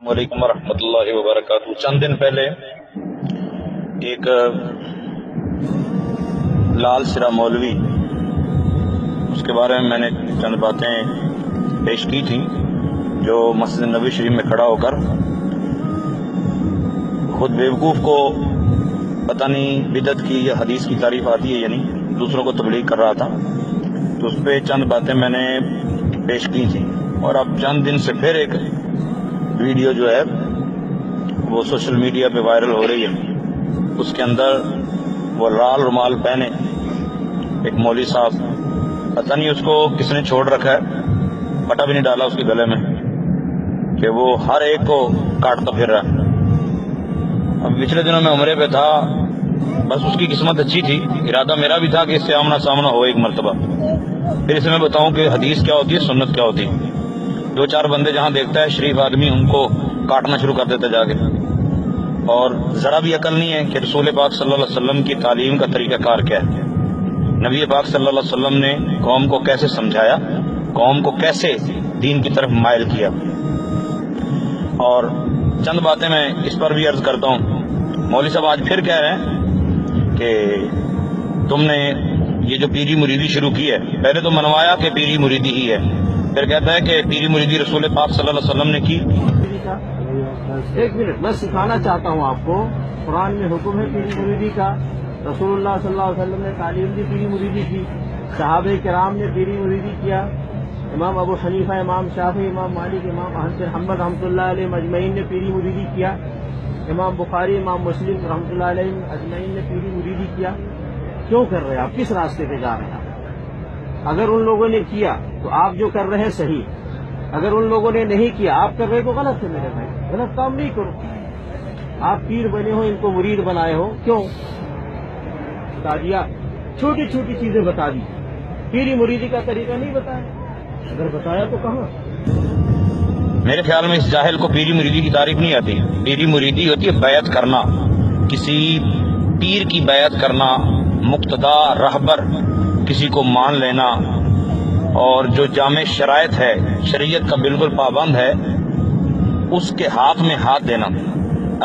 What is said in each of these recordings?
السلام علیکم ورحمۃ اللہ وبرکاتہ۔ چند دن پہلے ایک لال سرا مولوی، اس کے بارے میں نے چند باتیں پیش کی تھیں، جو مسجد نبوی شریف میں کھڑا ہو کر خود بیوقوف کو پتہ نہیں بدعت کی یا حدیث کی تعریف آتی ہے یا نہیں، دوسروں کو تبلیغ کر رہا تھا، تو اس پہ چند باتیں میں نے پیش کی تھیں۔ اور اب چند دن سے پھر ایک ویڈیو جو ہے وہ سوشل میڈیا پہ وائرل ہو رہی ہے۔ اس کے اندر وہ لال رومال پہنے ایک مولوی صاحب، پتہ نہیں اس کو کس نے چھوڑ رکھا ہے، پٹا بھی نہیں ڈالا اس کے گلے میں، کہ وہ ہر ایک کو کاٹتا پھر رہا ہے۔ اب پچھلے دنوں میں عمرے پہ تھا، بس اس کی قسمت اچھی تھی، ارادہ میرا بھی تھا کہ اس سے آمنا سامنا ہو ایک مرتبہ، پھر اسے میں بتاؤں کہ حدیث کیا ہوتی ہے، سنت کیا ہوتی ہے۔ دو چار بندے جہاں دیکھتا ہے شریف آدمی، ان کو کاٹنا شروع کر دیتا جا کے، اور ذرا بھی عقل نہیں ہے کہ رسول پاک صلی اللہ علیہ وسلم کی تعلیم کا طریقہ کار کیا ہے، نبی پاک صلی اللہ علیہ وسلم نے قوم کو کیسے سمجھایا، قوم کو کیسے دین کی طرف مائل کیا۔ اور چند باتیں میں اس پر بھی عرض کرتا ہوں۔ مولوی صاحب آج پھر کہہ رہے ہیں کہ تم نے یہ جو پیری مریدی شروع کی ہے، پہلے تو منوایا کہ پیری مریدی ہی ہے، پھر کہتا ہے کہ پیری مریدی رسول پاک صلی اللہ علیہ وسلم نے کی۔ ایک منٹ، میں سکھانا چاہتا ہوں آپ کو، قرآن میں حکم ہے پیری مریدی کا، رسول اللہ صلی اللہ علیہ وسلم نے تعلیم دی پیری مریدی کی، صحابہ کرام نے پیری مریدی کیا، امام ابو حنیفہ، امام شافعی، امام مالک، امام احمد بن حنبل رحمۃ اللہ علیہ اجمعین نے پیری مریدی کیا، امام بخاری، امام مسلم رحمۃ اللہ علیہ اجمعین نے پیری مریدی کیا۔ کیوں کر رہے ہیں آپ؟ کس راستے پہ جا رہے ہیں آپ؟ اگر ان لوگوں نے کیا تو آپ جو کر رہے ہیں صحیح، اگر ان لوگوں نے نہیں کیا آپ کر رہے تو غلط ہے میرے بھائی، غلط کام نہیں کرو۔ آپ پیر بنے ہو، ان کو مرید بنائے ہو، کیوں بتا دیا؟ چھوٹی چھوٹی چیزیں بتا دی، پیری مریدی کا طریقہ نہیں بتایا، اگر بتایا تو کہاں؟ میرے خیال میں اس جاہل کو پیری مریدی کی تعریف نہیں آتی۔ پیری مریدی ہوتی ہے بیعت کرنا، کسی پیر کی بیعت کرنا، مقتدا رہبر کسی کو مان لینا، اور جو جامع شرائط ہے، شریعت کا بالکل پابند ہے، اس کے ہاتھ میں ہاتھ دینا۔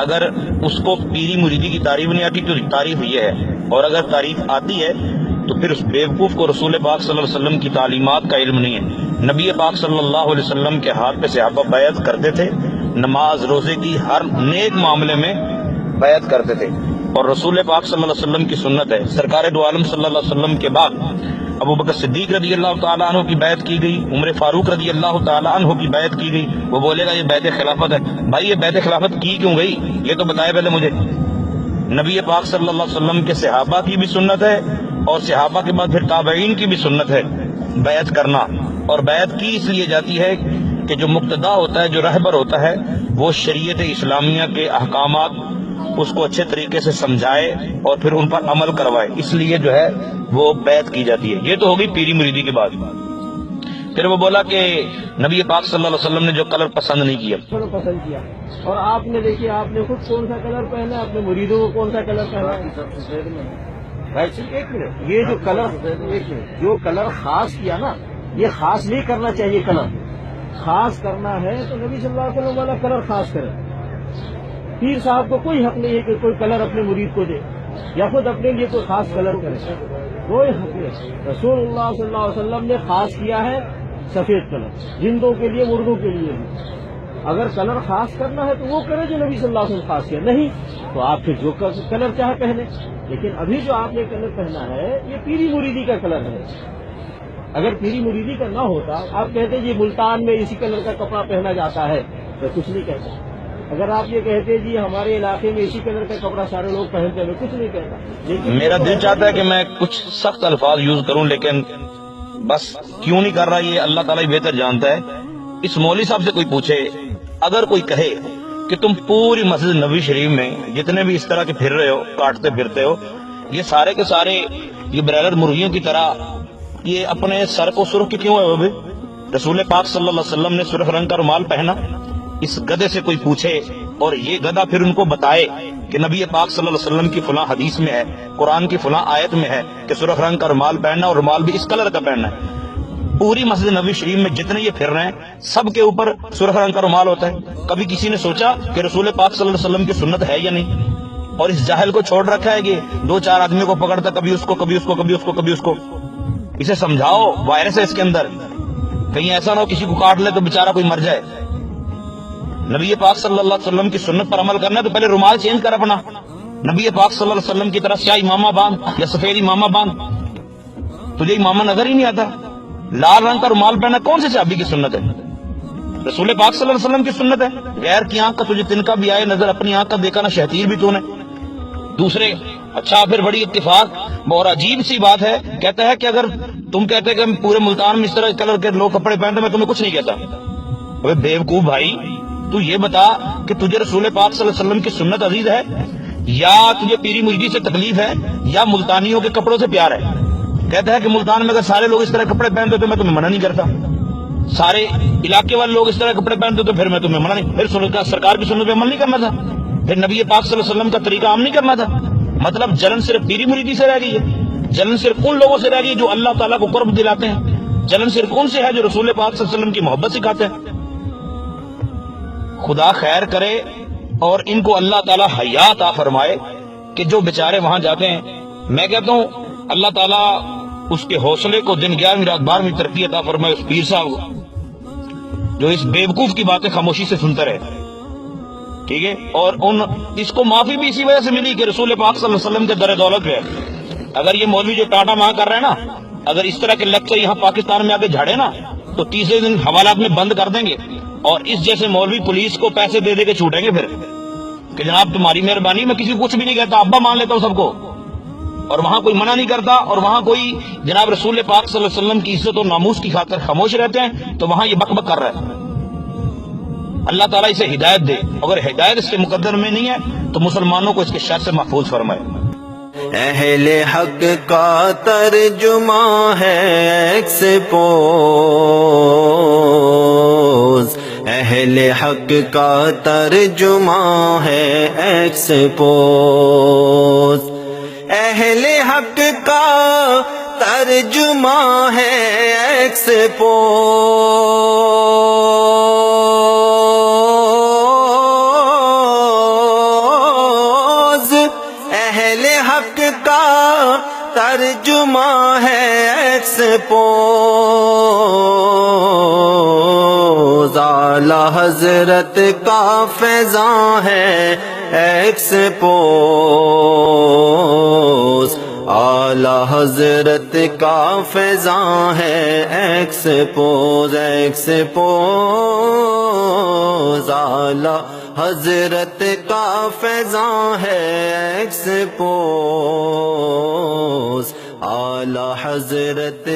اگر اس کو پیری مریدی کی تعریف نہیں آتی تو تعریف یہ ہے، اور اگر تعریف آتی ہے تو پھر اس بیوقوف کو رسول پاک صلی اللہ علیہ وسلم کی تعلیمات کا علم نہیں ہے۔ نبی پاک صلی اللہ علیہ وسلم کے ہاتھ پہ صحابہ بیعت کرتے تھے، نماز روزے کی ہر نیک معاملے میں بیعت کرتے تھے، اور رسول پاک صلی اللہ علیہ وسلم کی سنت ہے۔ سرکار دو عالم صلی اللہ علیہ وسلم کے بعد ابو بکر صدیق رضی اللہ تعالیٰ عنہ کی بیعت کی گئی، عمر فاروق رضی اللہ تعالیٰ عنہ کی بیعت کی گئی۔ وہ بولے گا یہ بیعت خلافت ہے، بھائی یہ بیعت خلافت کی کیوں گئی یہ تو بتائے پہلے مجھے۔ نبی پاک صلی اللہ علیہ وسلم کے صحابہ کی بھی سنت ہے، اور صحابہ کے بعد پھر تابعین کی بھی سنت ہے بیعت کرنا، اور بیعت کی اس لیے جاتی ہے کہ جو مقتدا ہوتا ہے، جو رہبر ہوتا ہے، وہ شریعت اسلامیہ کے احکامات اس کو اچھے طریقے سے سمجھائے اور پھر ان پر عمل کروائے، اس لیے جو ہے وہ بیعت کی جاتی ہے۔ یہ تو ہوگی پیری مریدی کی بات۔ پھر وہ بولا کہ نبی پاک صلی اللہ علیہ وسلم نے جو کلر پسند نہیں کیا، پسند کیا، اور آپ نے دیکھیے آپ نے خود کون سا کلر پہنا، اپنے مریدوں کو کون سا کلر پہنا۔ ایک منٹ، یہ جو کلر، جو کلر خاص کیا نا، یہ خاص نہیں کرنا چاہیے، کلر خاص کرنا ہے تو نبی صلی اللہ علیہ وسلم والا کلر خاص کرے۔ پیر صاحب کو کوئی حق نہیں ہے کہ کوئی کلر اپنے مرید کو دے یا خود اپنے لیے کوئی خاص کلر کرے، کوئی حق نہیں۔ رسول اللہ صلی اللہ علیہ وسلم نے خاص کیا ہے سفید کلر، جندوں کے لیے، مردوں کے لیے بھی۔ اگر کلر خاص کرنا ہے تو وہ کرے جو نبی صلی اللہ علیہ وسلم خاص کیا، نہیں تو آپ پھر جو کلر چاہے پہنے۔ لیکن ابھی جو آپ نے کلر پہنا ہے یہ پیری مریدی کا کلر ہے۔ اگر پیری مریدی کا نہ ہوتا، آپ کہتے جی ملتان میں اسی کلر کا کپڑا پہنا جاتا ہے، تو کچھ نہیں کہتا۔ اگر آپ یہ کہتے جی ہمارے علاقے میں اسی کلر کا کپڑا سارے لوگ پہنتے ہیں، میں کچھ نہیں کہتا۔ لیکن میرا دل چاہتا ہے کہ میں کچھ سخت الفاظ یوز کروں، لیکن بس کیوں نہیں کر رہا یہ اللہ تعالیٰ ہی بہتر جانتا ہے۔ اس مولوی صاحب سے کوئی پوچھے، اگر کوئی کہے کہ تم پوری مسجد نبوی شریف میں جتنے بھی اس طرح کے پھر رہے ہو، کاٹتے پھرتے ہو، یہ سارے کے سارے یہ برائلر مرغیوں کی طرح یہ اپنے سر کو سرخ کیوں ہے؟ وہ رسول پاک صلی اللہ علیہ وسلم نے سرخ رنگ کا رومال پہنا۔ اس گدھے سے کوئی پوچھے اور یہ گدھا پھر ان کو بتائے کہ نبی پاک صلی اللہ علیہ وسلم کی فلاں حدیث میں ہے، قرآن کی فلاں آیت میں ہے کہ سرخ رنگ کا رومال پہننا، اور رومال بھی اس کلر کا پہننا ہے۔ پوری مسجد نبوی شریف میں جتنے یہ پھر رہے ہیں سب کے اوپر سرخ رنگ کا رومال ہوتا ہے. کبھی کسی نے سوچا کہ رسول پاک صلی اللہ علیہ وسلم کی سنت ہے یا نہیں؟ اور اس جاہل کو چھوڑ رکھا ہے کہ دو چار آدمیوں کو پکڑتا، کبھی اس کو کبھی اس کو کبھی اس کو کبھی اس کو. اسے سمجھاؤ، وائرس ہے اس کے اندر، کہیں ایسا نہ ہو کسی کو کاٹ لے تو بیچارہ کوئی مر جائے. نبی پاک صلی اللہ علیہ وسلم کی سنت پر عمل کرنا ہے تو پہلے رومال چینج کر اپنا. نبی پاک صلی اللہ علیہ وسلم کی طرح سیاہ امامہ باندھ یا سفید امامہ باندھ. تجھے امامہ نظر ہی نہیں آتا؟ لال رنگ کا رومال پہنا کون سے صحابی کی سنت ہے؟ رسول پاک صلی اللہ علیہ وسلم کی سنت ہے. غیر کی آنکھ کا تجھے تنکا بھی آئے نظر، اپنی آنکھ کا دیکھا نہ شہتیر بھی تو نے. دوسرے اچھا پھر بڑی اتفاق اور عجیب سی بات ہے، کہتا ہے کہ اگر تم کہتے کہ پورے ملتان میں اس طرح کلر کے لوگ کپڑے پہنتے میں تمہیں کچھ نہیں کہتا. ابے بیوقوف بھائی، تو یہ بتا کہ تجھے رسول پاک صلی اللہ علیہ وسلم کی سنت عزیز ہے، یا تجھے پیری مریدی سے تکلیف ہے، یا ملتانیوں کے کپڑوں سے پیار ہے؟ کہتا ہے کہ ملتان میں اگر سارے لوگ اس طرح کپڑے پہنتے تو میں تمہیں منع نہیں کرتا، سارے علاقے والے لوگ اس طرح کپڑے پہنتے تو پھر میں تمہیں منع نہیں. پھر سرکار کی سنت پہ عمل نہیں کرنا تھا؟ پھر نبی پاک صلی اللہ علیہ وسلم کا طریقہ عام نہیں کرنا تھا؟ مطلب جلن صرف پیری مریدی سے رہ گئی ہے، جلن صرف ان لوگوں سے رہ گئی جو اللہ تعالیٰ کو قرب دلاتے ہیں، جلن صرف ان سے ہے جو رسول پاک صلی اللہ علیہ وسلم کی محبت سکھاتے ہیں. خدا خیر کرے اور ان کو اللہ تعالیٰ حیا عطا فرمائے کہ جو بیچارے وہاں جاتے ہیں. میں کہتا ہوں اللہ تعالیٰ اس کے حوصلے کو دن 11ویں رات 12ویں ترقی عطا فرمائے اس پیر صاحب کو جو اس بیوقوف کی باتیں خاموشی سے سنتا رہے. ٹھیک ہے، اور اس کو معافی بھی اسی وجہ سے ملی کہ رسول پاک صلی اللہ علیہ وسلم کے در دولت پہ ہے. اگر یہ مولوی جو ٹاٹا ماں کر رہے ہیں نا، اگر اس طرح کے لیکچر یہاں پاکستان میں آگے جھاڑے نا تو تیسرے دن حوالات میں بند کر دیں گے، اور اس جیسے مولوی پولیس کو پیسے دے دے کے چھوٹیں گے پھر کہ جناب تمہاری مہربانی. میں کسی کو کچھ بھی نہیں کہتا، ابا مان لیتا ہوں سب کو، اور وہاں کوئی منع نہیں کرتا، اور وہاں کوئی جناب رسول پاک صلی اللہ علیہ وسلم کی عزت اور ناموس کی خاطر خاموش رہتے ہیں، تو وہاں یہ بک بک کر رہا ہے. اللہ تعالیٰ اسے ہدایت دے، اگر ہدایت اس کے مقدر میں نہیں ہے تو مسلمانوں کو اس کے شر سے محفوظ فرمائے. اہل حق کا ترجمہ ہے ایکسپوز، اہل حق کا ترجمہ ہے ایکسپوز، اہل حق کا ترجمہ ہے ایکسپوز، اہل حق کا ترجمہ ہے ایکسپوز، اعلیٰ حضرت کا فیضاں ہے ایکسپوز، اعلیٰ حضرت کا فیضاں ہے ایکسپوز، ایکسپوز، اعلیٰ حضرت کا فیضاں ہے ایکسپوز، اعلیٰ حضرت